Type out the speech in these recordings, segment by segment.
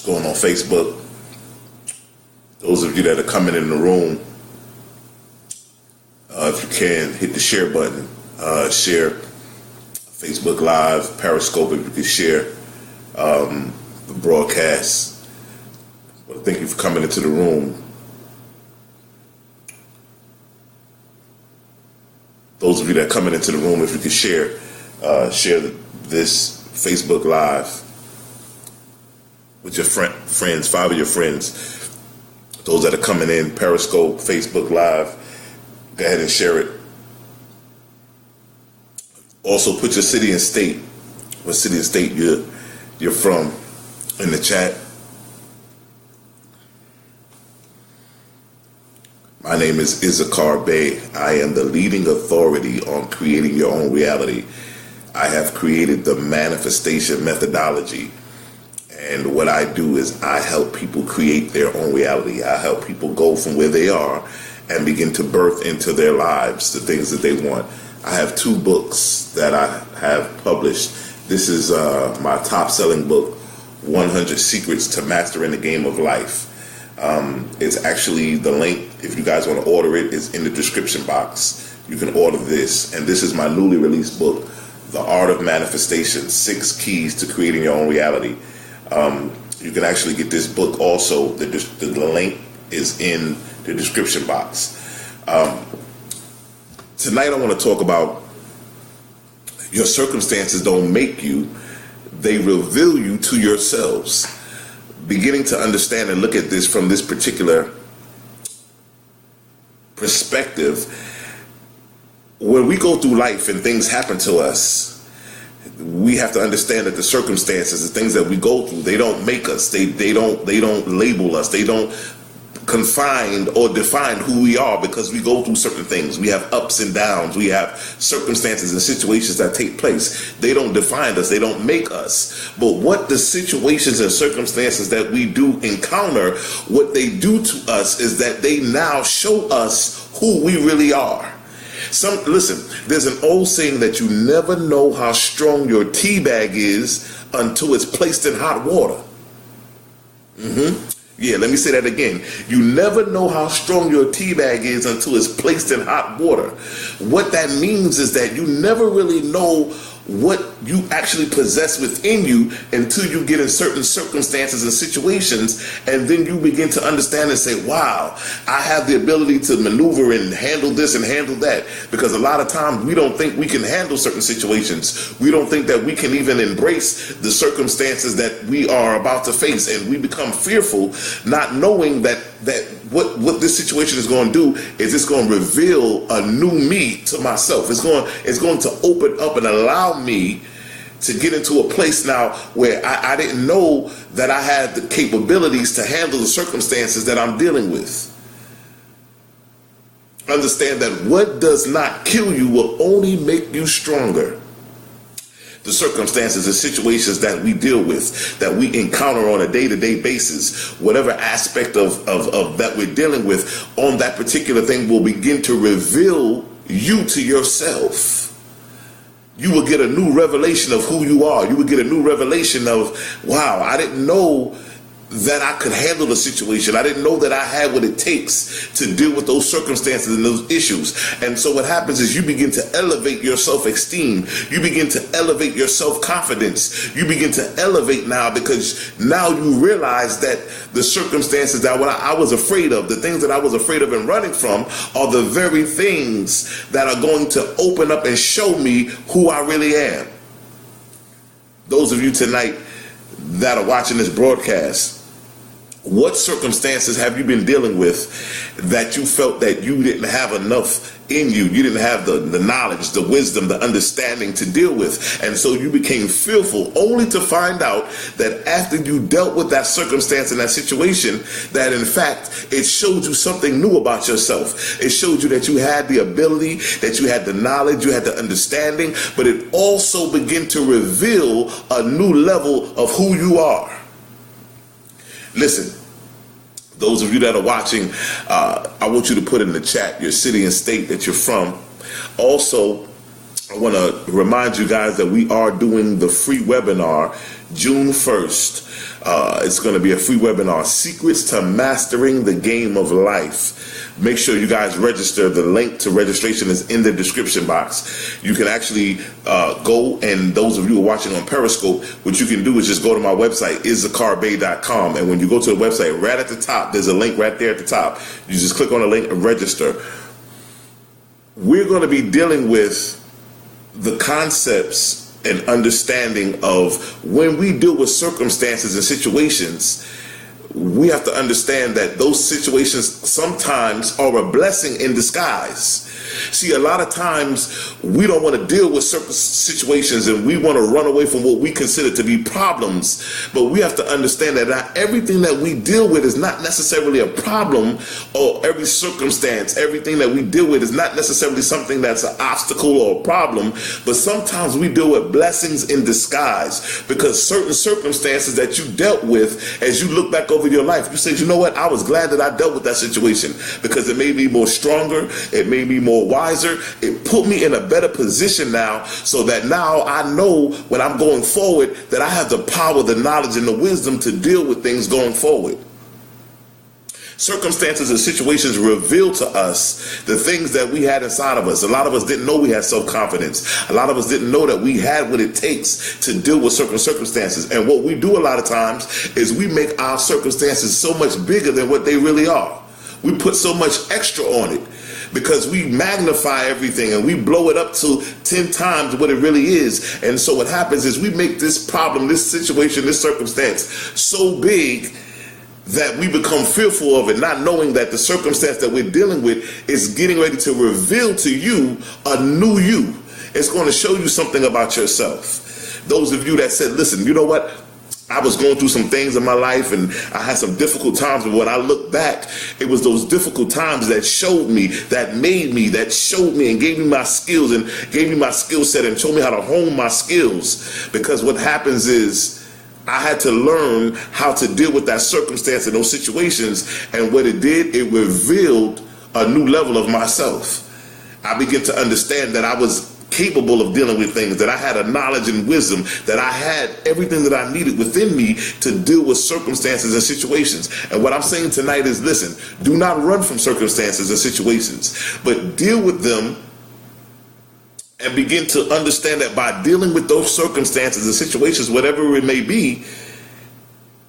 What's going on Facebook? Those of you that are coming in the room, if you can, hit the share button. Share Facebook Live, Periscope, if you can share the broadcast. Well, thank you for coming into the room. Those of you that are coming into the room, if you can share this Facebook Live with your friends, 5 of your friends. Those that are coming in, Periscope, Facebook Live, go ahead and share it. Also, put your city and state, what city and state you're from, in the chat. My name is Issachar Bey. I am the leading authority on creating your own reality. I have created the manifestation methodology. And what I do is I help people create their own reality. I help people go from where they are and begin to birth into their lives the things that they want. I have 2 books that I have published. This is my top-selling book, 100 Secrets to Mastering the Game of Life. It's actually, the link, if you guys want to order it, is in the description box. You can order this. And this is my newly released book, The Art of Manifestation, 6 Keys to Creating Your Own Reality. You can actually get this book also. The link is in the description box. Tonight I want to talk about your circumstances don't make you, they reveal you to yourselves. Beginning to understand and look at this from this particular perspective, when we go through life and things happen to us, we have to understand that the circumstances, the things that we go through, they don't make us. They don't label us. They don't confine or define who we are, because we go through certain things. We have ups and downs. We have circumstances and situations that take place. They don't define us. They don't make us. But what the situations and circumstances that we do encounter, what they do to us is that they now show us who we really are. Listen, there's an old saying that you never know how strong your tea bag is until it's placed in hot water. Yeah, let me say that again. You never know how strong your tea bag is until it's placed in hot water. What that means is that you never really know what you actually possess within you until you get in certain circumstances and situations, and then you begin to understand and say, wow, I have the ability to maneuver and handle this and handle that. Because a lot of times we don't think we can handle certain situations. We don't think that we can even embrace the circumstances that we are about to face, and we become fearful, not knowing that what this situation is going to do is it's going to reveal a new me to myself. It's going to open up and allow me to get into a place now where I didn't know that I had the capabilities to handle the circumstances that I'm dealing with. Understand that what does not kill you will only make you stronger. The circumstances and situations that we deal with, that we encounter on a day-to-day basis, whatever aspect of that we're dealing with on that particular thing will begin to reveal you to yourself. You will get a new revelation of who you are. You will get a new revelation of, wow, I didn't know that I could handle the situation. I didn't know that I had what it takes to deal with those circumstances and those issues. And so what happens is you begin to elevate your self-esteem. You begin to elevate your self-confidence. You begin to elevate now, because now you realize that the circumstances that what I was afraid of, the things that I was afraid of and running from, are the very things that are going to open up and show me who I really am. Those of you tonight that are watching this broadcast, what circumstances have you been dealing with that you felt that you didn't have enough in you? You didn't have the knowledge, the wisdom, the understanding to deal with. And so you became fearful, only to find out that after you dealt with that circumstance and that situation, that in fact, it showed you something new about yourself. It showed you that you had the ability, that you had the knowledge, you had the understanding, but it also began to reveal a new level of who you are. Listen, those of you that are watching, I want you to put in the chat your city and state that you're from. Also, I want to remind you guys that we are doing the free webinar June 1st. It's going to be a free webinar, Secrets to Mastering the Game of Life. Make sure you guys register. The link to registration is in the description box. You can actually go, and those of you who are watching on Periscope, what you can do is just go to my website, IssacharBey.com, and when you go to the website, right at the top, there's a link right there at the top. You just click on the link and register. We're going to be dealing with the concepts and understanding of when we deal with circumstances and situations. We have to understand that those situations sometimes are a blessing in disguise. See, a lot of times we don't want to deal with certain situations and we want to run away from what we consider to be problems. But we have to understand that not everything that we deal with is not necessarily a problem, or every circumstance, everything that we deal with is not necessarily something that's an obstacle or a problem. But sometimes we deal with blessings in disguise, because certain circumstances that you dealt with, as you look back over your life, you say, you know what, I was glad that I dealt with that situation, because it made me more stronger, it made me more wiser, it put me in a better position now, so that now I know when I'm going forward that I have the power, the knowledge, and the wisdom to deal with things going forward. Circumstances and situations reveal to us the things that we had inside of us. A lot of us didn't know we had self-confidence. A lot of us didn't know that we had what it takes to deal with certain circumstances. And what we do a lot of times is we make our circumstances so much bigger than what they really are. We put so much extra on it, because we magnify everything and we blow it up to 10 times what it really is. And so what happens is we make this problem, this situation, this circumstance so big that we become fearful of it, not knowing that the circumstance that we're dealing with is getting ready to reveal to you a new you. It's going to show you something about yourself. Those of you that said, listen, you know what? I was going through some things in my life and I had some difficult times, but when I look back, it was those difficult times that showed me, that made me, that showed me and gave me my skills and gave me my skill set and showed me how to hone my skills. Because what happens is I had to learn how to deal with that circumstance and those situations, and what it did, it revealed a new level of myself. I began to understand that I was capable of dealing with things, that I had a knowledge and wisdom, that I had everything that I needed within me to deal with circumstances and situations. And what I'm saying tonight is, listen, do not run from circumstances and situations, but deal with them and begin to understand that by dealing with those circumstances and situations, whatever it may be,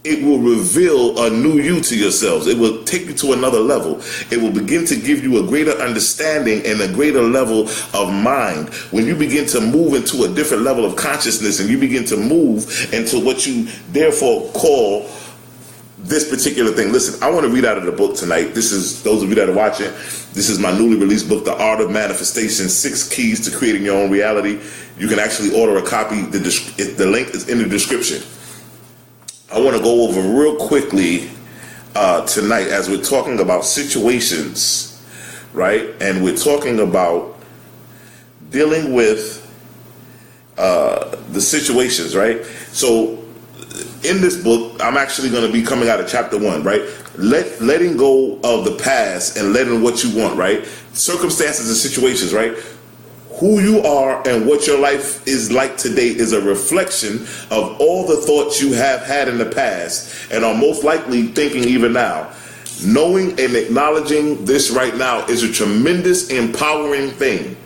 it will reveal a new you to yourselves. It will take you to another level. It will begin to give you a greater understanding and a greater level of mind. When you begin to move into a different level of consciousness and you begin to move into what you therefore call this particular thing. Listen, I want to read out of the book tonight. This is, those of you that are watching, this is my newly released book, The Art of Manifestation, 6 Keys to Creating Your Own Reality. You can actually order a copy. The link is in the description. I want to go over real quickly tonight as we're talking about situations, right? And we're talking about dealing with the situations, right? So in this book, I'm actually going to be coming out of chapter 1, right? Letting go of the past and letting what you want, right? Circumstances and situations, right? Who you are and what your life is like today is a reflection of all the thoughts you have had in the past and are most likely thinking even now. Knowing and acknowledging this right now is a tremendous empowering thing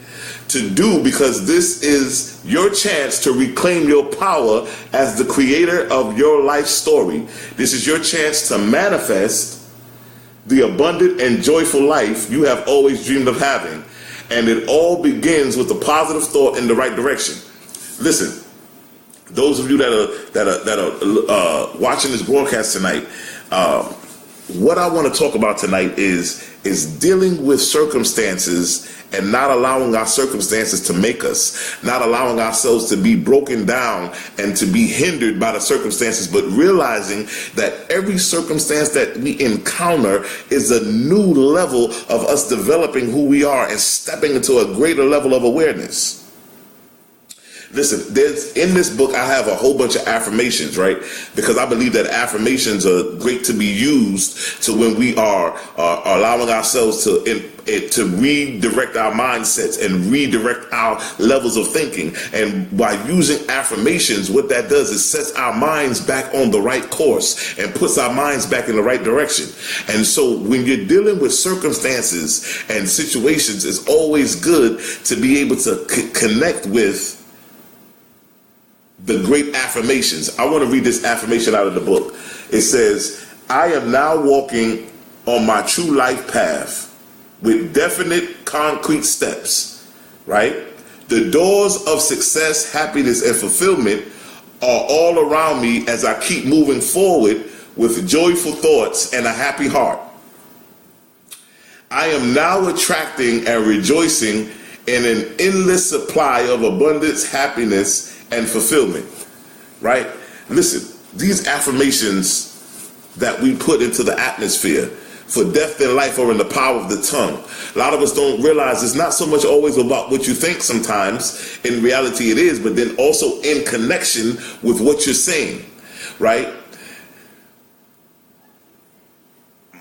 to do, because this is your chance to reclaim your power as the creator of your life story. This is your chance to manifest the abundant and joyful life you have always dreamed of having. And it all begins with a positive thought in the right direction. Listen, those of you that are watching this broadcast tonight, what I want to talk about tonight is dealing with circumstances and not allowing our circumstances to make us, not allowing ourselves to be broken down and to be hindered by the circumstances, but realizing that every circumstance that we encounter is a new level of us developing who we are and stepping into a greater level of awareness. Listen, there's in this book, I have a whole bunch of affirmations, right? Because I believe that affirmations are great to be used to when we are allowing ourselves to redirect our mindsets and redirect our levels of thinking. And by using affirmations, what that does is sets our minds back on the right course and puts our minds back in the right direction. And so when you're dealing with circumstances and situations, it's always good to be able to connect with the great affirmations. I want to read this affirmation out of the book. It says, I am now walking on my true life path with definite concrete steps, right? The doors of success, happiness, and fulfillment are all around me as I keep moving forward with joyful thoughts and a happy heart. I am now attracting and rejoicing in an endless supply of abundance, happiness, and fulfillment, right? Listen, these affirmations that we put into the atmosphere, for death and life are in the power of the tongue. A lot of us don't realize it's not so much always about what you think sometimes. In reality it is, but then also in connection with what you're saying, right?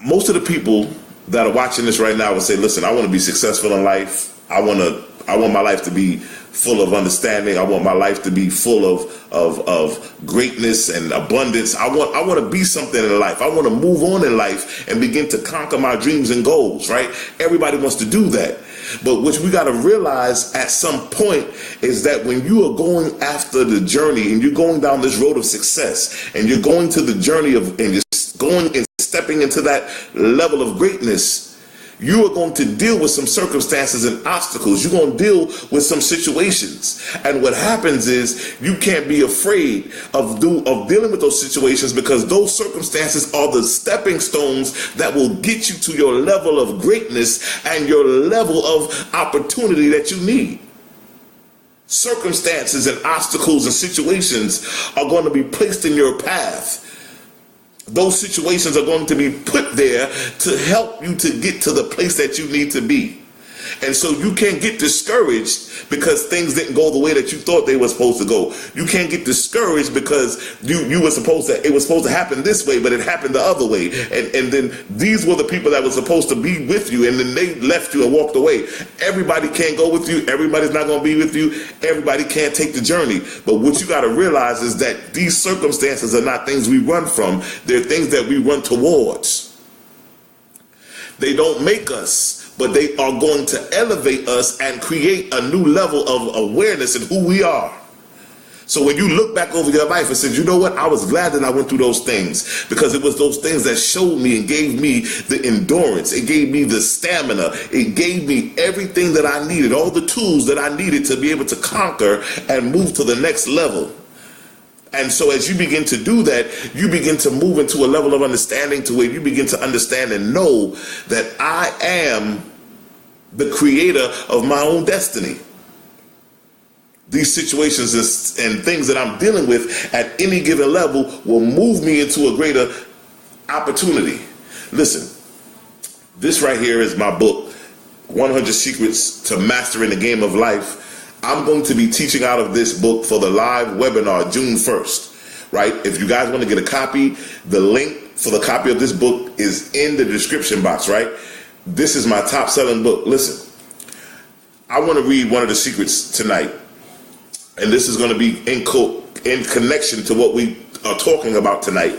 Most of the people that are watching this right now will say, listen, I want to be successful in life. I want my life to be full of understanding. I want my life to be full of greatness and abundance. I want to be something in life. I want to move on in life and begin to conquer my dreams and goals, right? Everybody wants to do that. But what we got to realize at some point is that when you are going after the journey and you're going down this road of success and you're going to the journey of, and you're going and stepping into that level of greatness, you are going to deal with some circumstances and obstacles. You're going to deal with some situations. And what happens is you can't be afraid of dealing with those situations, because those circumstances are the stepping stones that will get you to your level of greatness and your level of opportunity that you need. Circumstances and obstacles and situations are going to be placed in your path. Those situations are going to be put there to help you to get to the place that you need to be. And so you can't get discouraged because things didn't go the way that you thought they were supposed to go. You can't get discouraged because it was supposed to happen this way, but it happened the other way. And then these were the people that were supposed to be with you, and then they left you and walked away. Everybody can't go with you. Everybody's not going to be with you. Everybody can't take the journey. But what you got to realize is that these circumstances are not things we run from. They're things that we run towards. They don't make us, but they are going to elevate us and create a new level of awareness in who we are. So when you look back over your life and say, you know what, I was glad that I went through those things, because it was those things that showed me and gave me the endurance. It gave me the stamina. It gave me everything that I needed, all the tools that I needed to be able to conquer and move to the next level. And so as you begin to do that, you begin to move into a level of understanding to where you begin to understand and know that I am the creator of my own destiny. These situations and things that I'm dealing with at any given level will move me into a greater opportunity. Listen, this right here is my book, 100 Secrets to Mastering the Game of Life. I'm going to be teaching out of this book for the live webinar June 1st, right? If you guys want to get a copy, the link for the copy of this book is in the description box, right? This is my top selling book. Listen, I want to read one of the secrets tonight, and this is going to be in connection to what we are talking about tonight.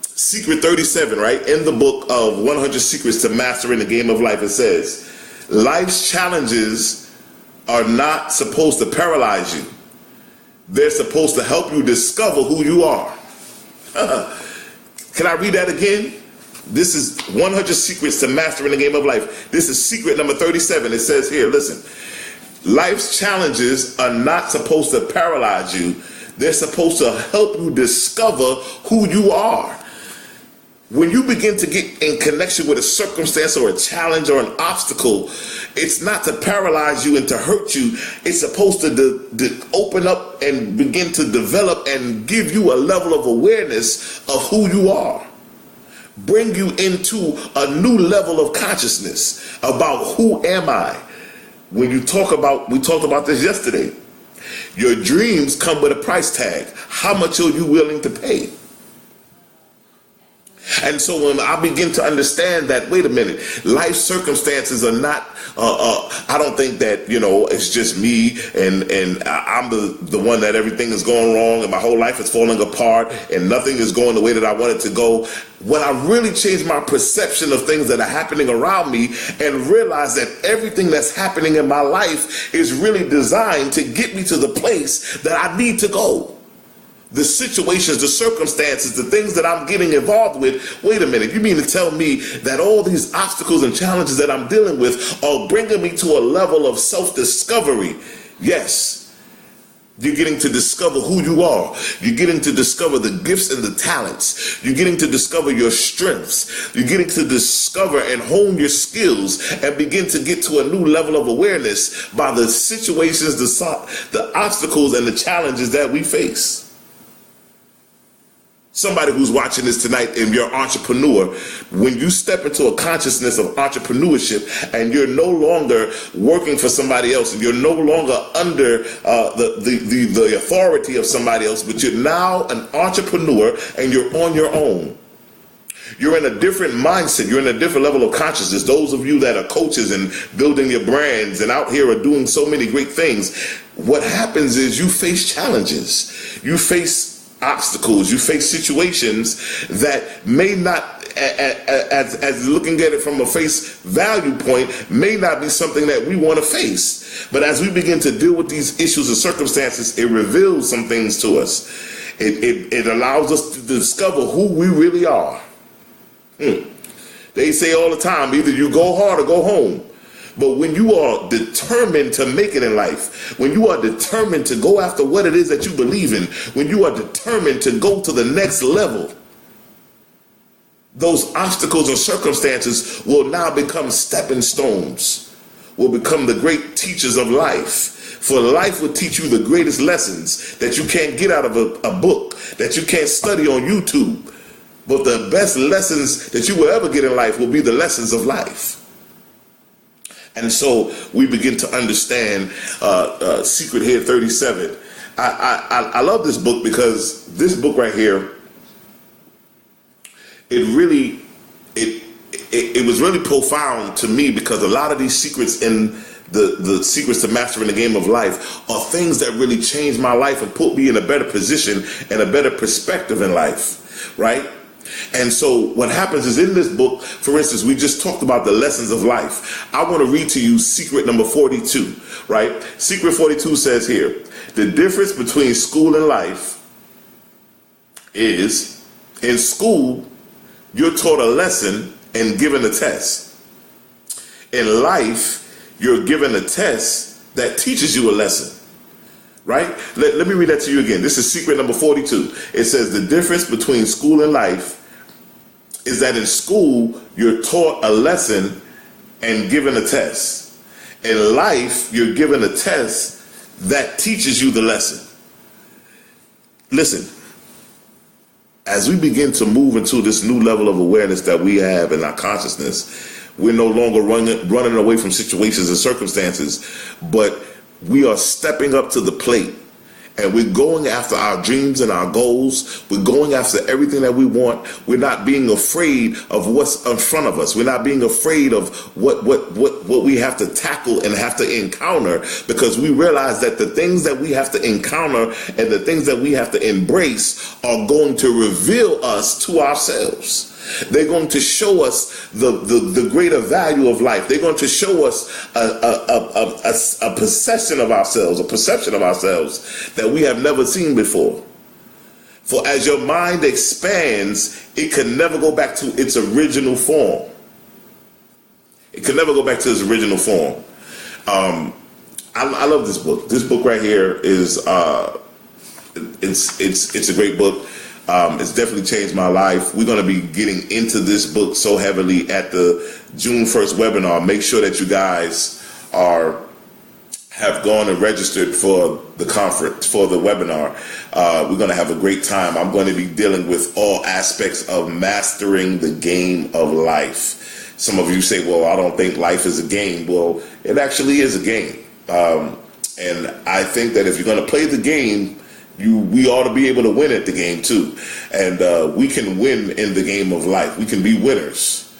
Secret 37, right? In the book of 100 Secrets to Mastering the Game of Life, it says, life's challenges are not supposed to paralyze you. They're supposed to help you discover who you are. Can I read that again? This is 100 Secrets to Mastering the Game of Life. This is secret number 37. It says here, listen, life's challenges are not supposed to paralyze you. They're supposed to help you discover who you are. When you begin to get in connection with a circumstance or a challenge or an obstacle, it's not to paralyze you and to hurt you. It's supposed to open up and begin to develop and give you a level of awareness of who you are. Bring you into a new level of consciousness about who am I. We talked about this yesterday. Your dreams come with a price tag. How much are you willing to pay? And so when I begin to understand that, wait a minute, life circumstances are not, I don't think that, it's just me and I'm the one that everything is going wrong and my whole life is falling apart and nothing is going the way that I want it to go. When I really change my perception of things that are happening around me and realize that everything that's happening in my life is really designed to get me to the place that I need to go. The situations, the circumstances, the things that I'm getting involved with, wait a minute, you mean to tell me that all these obstacles and challenges that I'm dealing with are bringing me to a level of self-discovery? Yes. You're getting to discover who you are. You're getting to discover the gifts and the talents. You're getting to discover your strengths. You're getting to discover and hone your skills and begin to get to a new level of awareness by the situations, the obstacles, and the challenges that we face. Somebody who's watching this tonight and you're an entrepreneur, when you step into a consciousness of entrepreneurship and you're no longer working for somebody else and you're no longer under the authority of somebody else, but you're now an entrepreneur and you're on your own. You're in a different mindset. You're in a different level of consciousness. Those of you that are coaches and building your brands and out here are doing so many great things, what happens is you face challenges. You face obstacles, you face situations that may not, as looking at it from a face value point, may not be something that we want to face. But as we begin to deal with these issues and circumstances, it reveals some things to us. It allows us to discover who we really are. They say all the time, either you go hard or go home. But when you are determined to make it in life, when you are determined to go after what it is that you believe in, when you are determined to go to the next level, those obstacles and circumstances will now become stepping stones, will become the great teachers of life. For life will teach you the greatest lessons that you can't get out of a book, that you can't study on YouTube. But the best lessons that you will ever get in life will be the lessons of life. And so we begin to understand Secret Head 37. I love this book because this book right here, it was really profound to me, because a lot of these secrets in the secrets to mastering the game of life are things that really changed my life and put me in a better position and a better perspective in life, right? And so what happens is, in this book, for instance, we just talked about the lessons of life. I want to read to you secret number 42, right? Secret 42 says here, the difference between school and life is, in school, you're taught a lesson and given a test. In life, you're given a test that teaches you a lesson. Right? Let me read that to you again. This is secret number 42. It says the difference between school and life is that in school, you're taught a lesson and given a test. In life, you're given a test that teaches you the lesson. Listen, as we begin to move into this new level of awareness that we have in our consciousness, we're no longer running away from situations and circumstances, but we are stepping up to the plate, and we're going after our dreams and our goals. We're going after everything that we want. We're not being afraid of what's in front of us. We're not being afraid of what we have to tackle and have to encounter, because we realize that the things that we have to encounter and the things that we have to embrace are going to reveal us to ourselves. They're going to show us the greater value of life. They're going to show us a perception of ourselves that we have never seen before. For as your mind expands, it can never go back to its original form. It can never go back to its original form. I love this book. This book right here is it's a great book. It's definitely changed my life. We're going to be getting into this book so heavily at the June 1st webinar. Make sure that you guys have gone and registered for the conference, for the webinar. We're going to have a great time. I'm going to be dealing with all aspects of mastering the game of life. Some of you say, well, I don't think life is a game. Well, it actually is a game. And I think that if you're going to play the game, we ought to be able to win at the game too. And we can win in the game of life. We can be winners.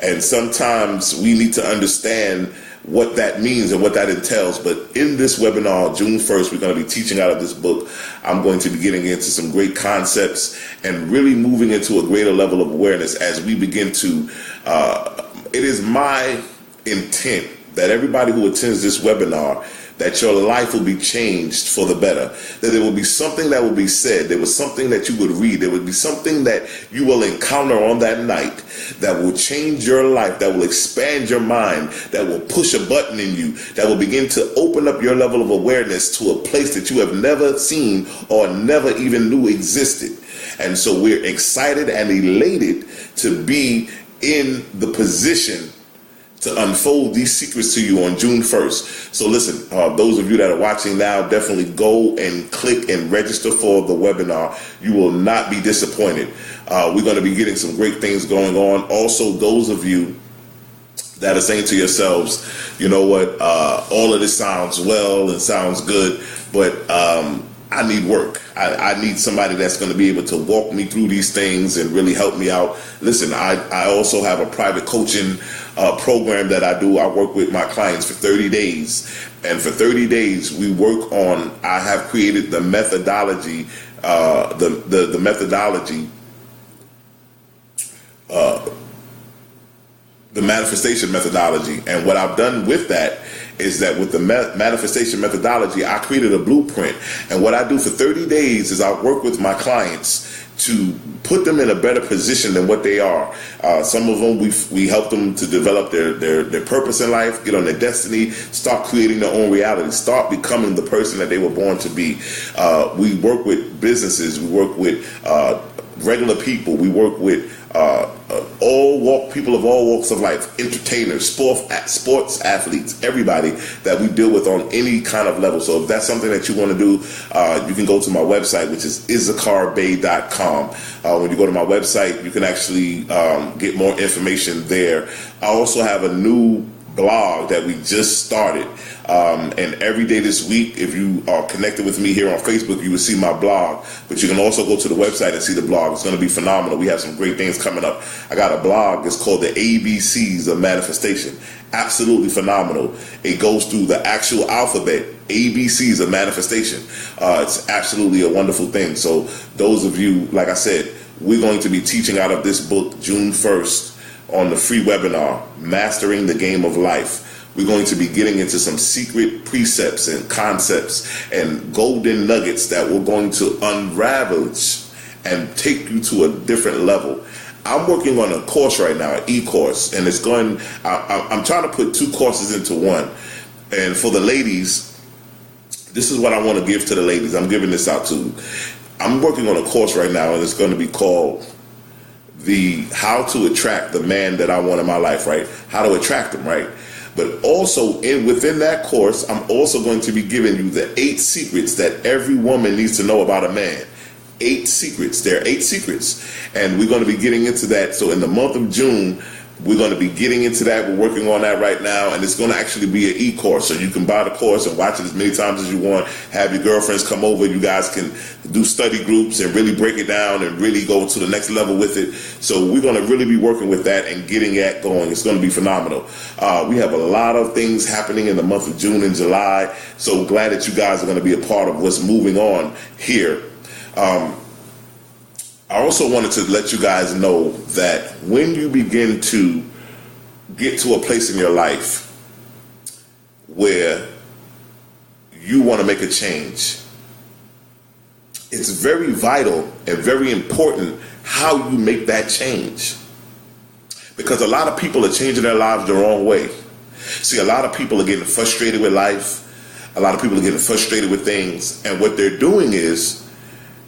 And sometimes we need to understand what that means and what that entails. But in this webinar, June 1st, we're going to be teaching out of this book. I'm going to be getting into some great concepts and really moving into a greater level of awareness as we begin to, it is my intent that everybody who attends this webinar, that your life will be changed for the better, that there will be something that will be said, there was something that you would read, there would be something that you will encounter on that night that will change your life, that will expand your mind, that will push a button in you, that will begin to open up your level of awareness to a place that you have never seen or never even knew existed. And so we're excited and elated to be in the position to unfold these secrets to you on June 1st. So listen, those of you that are watching now, definitely go and click and register for the webinar. You will not be disappointed. We're going to be getting some great things going on. Also, those of you that are saying to yourselves, you know what, all of this sounds well and sounds good, but I need work. I need somebody that's going to be able to walk me through these things and really help me out. Listen, I also have a private coaching program that I do. I work with my clients for 30 days. And for 30 days, we work on, I have created the methodology, the methodology, the manifestation methodology. And what I've done with that is that with the manifestation methodology, I created a blueprint. And what I do for 30 days is I work with my clients to put them in a better position than what they are. Some of them, we help them to develop their purpose in life, get on their destiny, start creating their own reality, start becoming the person that they were born to be. We work with businesses, we work with regular people, we work with people of all walks of life, entertainers, sports athletes, everybody that we deal with on any kind of level. So if that's something that you want to do, you can go to my website, which is IssacharBey.com. When you go to my website, you can actually get more information there. I also have a new blog that we just started, and every day this week, if you are connected with me here on Facebook, you will see my blog, but you can also go to the website and see the blog. It's going to be phenomenal. We have some great things coming up. I got a blog. It's called the ABCs of Manifestation. Absolutely phenomenal. It goes through the actual alphabet, ABCs of Manifestation. It's absolutely a wonderful thing. So those of you, like I said, we're going to be teaching out of this book June 1st on the free webinar, Mastering the Game of Life. We're going to be getting into some secret precepts and concepts and golden nuggets that we're going to unravel and take you to a different level. I'm working on a course right now, an e-course, and I'm trying to put two courses into one. And for the ladies, this is what I want to give to the ladies. I'm giving this out to. I'm working on a course right now, and it's going to be called the How to Attract the Man That I Want in My Life, right? How to attract them, right? But also within that course, I'm also going to be giving you the 8 secrets that every woman needs to know about a man. 8 secrets. There are 8 secrets. And we're going to be getting into that. So in the month of June, we're going to be getting into that. We're working on that right now, and it's going to actually be an e-course. So you can buy the course and watch it as many times as you want. Have your girlfriends come over. You guys can do study groups and really break it down and really go to the next level with it. So we're going to really be working with that and getting that going. It's going to be phenomenal. We have a lot of things happening in the month of June and July. So glad that you guys are going to be a part of what's moving on here. I also wanted to let you guys know that when you begin to get to a place in your life where you want to make a change, it's very vital and very important how you make that change. Because a lot of people are changing their lives the wrong way. See, a lot of people are getting frustrated with life. A lot of people are getting frustrated with things. And what they're doing is,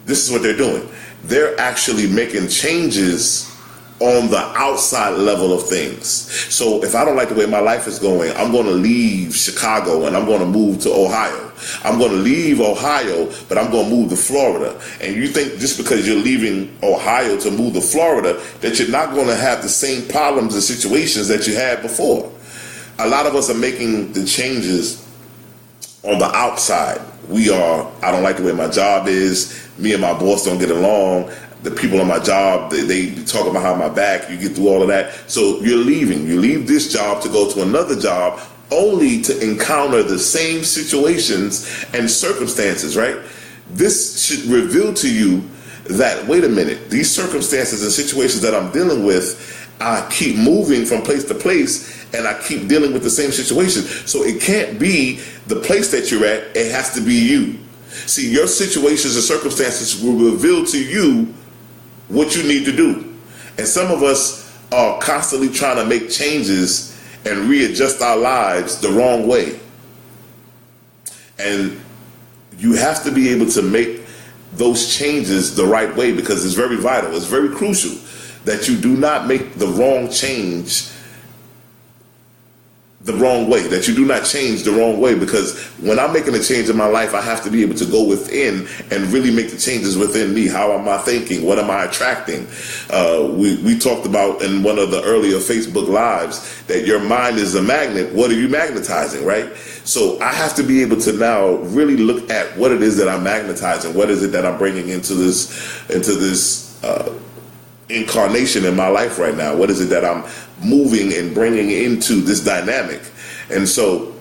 this is what they're doing. They're actually making changes on the outside level of things. So if I don't like the way my life is going, I'm going to leave Chicago and I'm going to move to Ohio. I'm going to leave Ohio, but I'm going to move to Florida. And you think just because you're leaving Ohio to move to Florida that you're not going to have the same problems and situations that you had before. A lot of us are making the changes on the outside, I don't like the way my job is, me and my boss don't get along, the people on my job, they talk about how my back, you get through all of that. So you leave this job to go to another job only to encounter the same situations and circumstances, right? This should reveal to you that, wait a minute, these circumstances and situations that I'm dealing with, I keep moving from place to place and I keep dealing with the same situation. So it can't be the place that you're at, it has to be you. See, your situations and circumstances will reveal to you what you need to do. And some of us are constantly trying to make changes and readjust our lives the wrong way. And you have to be able to make those changes the right way, because it's very vital, it's very crucial that you do not make the wrong change the wrong way, that you do not change the wrong way. Because when I'm making a change in my life, I have to be able to go within and really make the changes within me. How am I thinking? What am I attracting? We talked about in one of the earlier Facebook Lives that your mind is a magnet. What are you magnetizing, right? So I have to be able to now really look at what it is that I'm magnetizing. What is it that I'm bringing into this incarnation in my life right now? What is it that I'm moving and bringing into this dynamic? And so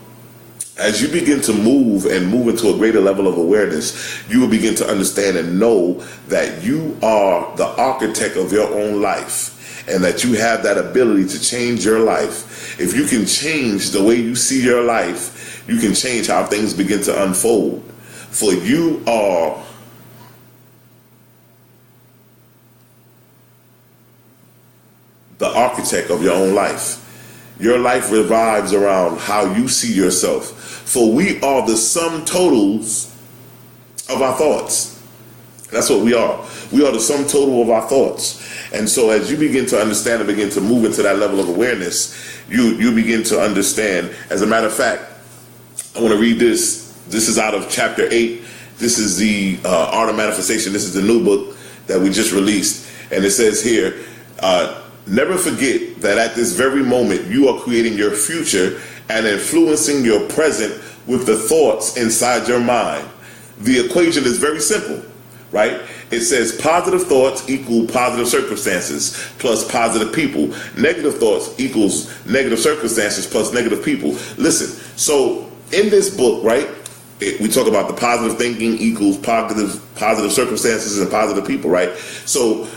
as you begin to move into a greater level of awareness, you will begin to understand and know that you are the architect of your own life, and that you have that ability to change your life. If you can change the way you see your life, you can change how things begin to unfold. For you are the architect of your own life. Your life revolves around how you see yourself. For we are the sum totals of our thoughts. That's what we are. We are the sum total of our thoughts. And so as you begin to understand and begin to move into that level of awareness, you begin to understand. As a matter of fact, I want to read this. This is out of chapter 8. This is the Art of Manifestation. This is the new book that we just released. And it says here, never forget that at this very moment, you are creating your future and influencing your present with the thoughts inside your mind. The equation is very simple, right? It says positive thoughts equal positive circumstances plus positive people. Negative thoughts equals negative circumstances plus negative people. Listen, so in this book, right, we talk about the positive thinking equals positive circumstances and positive people, right? So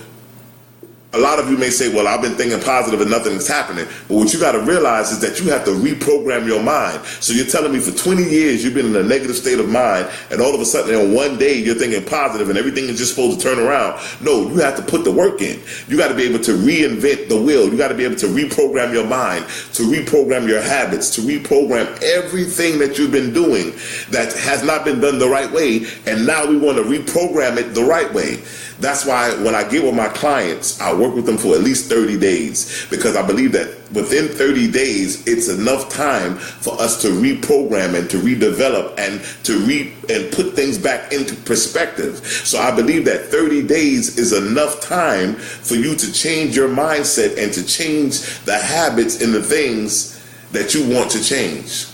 a lot of you may say, well, I've been thinking positive and nothing's happening. But what you got to realize is that you have to reprogram your mind. So you're telling me for 20 years you've been in a negative state of mind, and all of a sudden on one day you're thinking positive and everything is just supposed to turn around. No, you have to put the work in. You got to be able to reinvent the wheel. You got to be able to reprogram your mind, to reprogram your habits, to reprogram everything that you've been doing that has not been done the right way. And now we want to reprogram it the right way. That's why when I get with my clients, I work with them for at least 30 days, because I believe that within 30 days, it's enough time for us to reprogram and to redevelop and to put things back into perspective. So I believe that 30 days is enough time for you to change your mindset and to change the habits and the things that you want to change.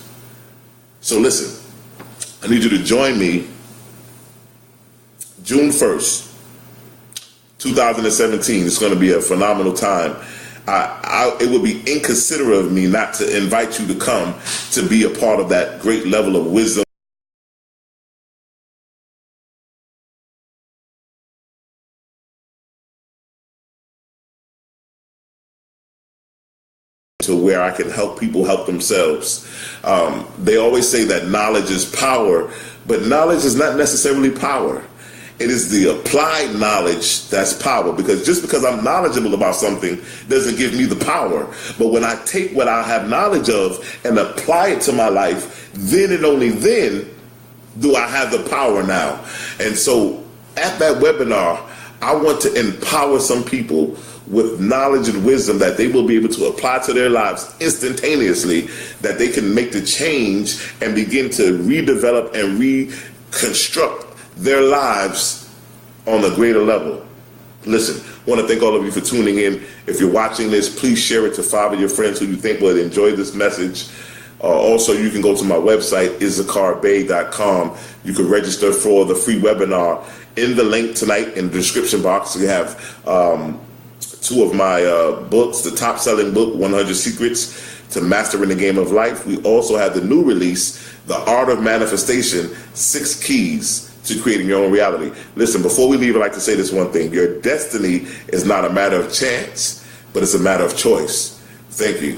So listen, I need you to join me June 1st. 2017. It's going to be a phenomenal time. It would be inconsiderate of me not to invite you to come to be a part of that great level of wisdom to where I can help people help themselves. They always say that knowledge is power, but knowledge is not necessarily power. It is the applied knowledge that's power, because just because I'm knowledgeable about something doesn't give me the power. But when I take what I have knowledge of and apply it to my life, then and only then do I have the power now. And so at that webinar, I want to empower some people with knowledge and wisdom that they will be able to apply to their lives instantaneously, that they can make the change and begin to redevelop and reconstruct their lives on a greater level. Listen, I want to thank all of you for tuning in. If you're watching this, please share it to 5 of your friends who you think would enjoy this message. Also, you can go to my website, IssacharBey.com. You can register for the free webinar. In the link tonight in the description box, we have 2 of my books, the top-selling book, 100 Secrets to Mastering the Game of Life. We also have the new release, The Art of Manifestation, 6 Keys to Creating Your Own Reality. Listen, before we leave, I'd like to say this one thing. Your destiny is not a matter of chance, but it's a matter of choice. Thank you.